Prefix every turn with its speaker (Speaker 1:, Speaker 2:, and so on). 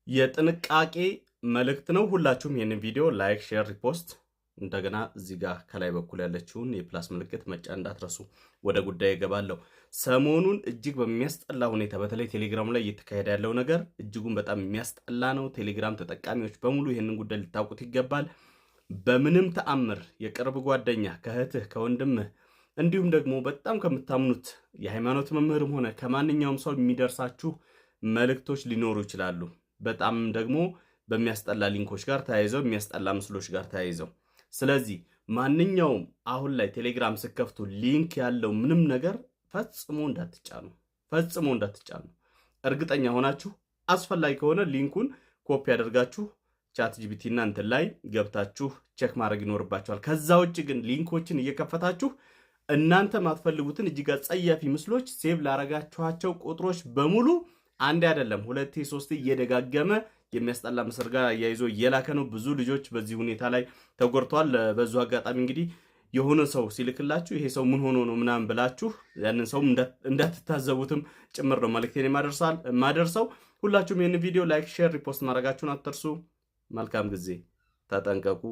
Speaker 1: የጥንቃቄ መልእክት ነው። ሁላችሁም ይሄንን ቪዲዮ ላይክ፣ ሼር፣ ሪፖስት እንደገና እዚህ ጋር ከላይ በኩል ያለችውን የፕላስ ምልክት መጫን እንዳትረሱ። ወደ ጉዳይ እገባለሁ። ሰሞኑን እጅግ በሚያስጠላ ሁኔታ በተለይ ቴሌግራም ላይ እየተካሄደ ያለው ነገር እጅጉን በጣም የሚያስጠላ ነው። ቴሌግራም ተጠቃሚዎች በሙሉ ይህንን ጉዳይ ልታውቁት ይገባል። በምንም ተአምር የቅርብ ጓደኛ ከእህትህ ከወንድምህ እንዲሁም ደግሞ በጣም ከምታምኑት የሃይማኖት መምህርም ሆነ ከማንኛውም ሰው የሚደርሳችሁ መልእክቶች ሊኖሩ ይችላሉ። በጣም ደግሞ በሚያስጠላ ሊንኮች ጋር ተያይዘው የሚያስጠላ ምስሎች ጋር ተያይዘው። ስለዚህ ማንኛውም አሁን ላይ ቴሌግራም ስከፍቱ ሊንክ ያለው ምንም ነገር ፈጽሞ እንዳትጫኑ። እርግጠኛ ሆናችሁ አስፈላጊ ከሆነ ሊንኩን ኮፒ ያደርጋችሁ ቻት ጂፒቲ እና እንትን ላይ ገብታችሁ ቼክ ማድረግ ይኖርባችኋል። ከዛ ውጭ ግን ሊንኮችን እየከፈታችሁ እናንተ ማትፈልጉትን እጅግ አጸያፊ ምስሎች ሴቭ ላረጋችኋቸው ቁጥሮች በሙሉ አንድ አይደለም ሁለቴ ሶስቴ እየደጋገመ የሚያስጠላ ምስል ጋር እያይዞ እየላከ ነው። ብዙ ልጆች በዚህ ሁኔታ ላይ ተጎድተዋል። በዙ አጋጣሚ እንግዲህ የሆነ ሰው ሲልክላችሁ ይሄ ሰው ምን ሆኖ ነው ምናምን ብላችሁ ያንን ሰው እንዳትታዘቡትም ጭምር ነው መልእክቴን የማደርሰው። ሁላችሁም ይህን ቪዲዮ ላይክ፣ ሼር፣ ሪፖስት ማድረጋችሁን አትርሱ። መልካም ጊዜ። ተጠንቀቁ።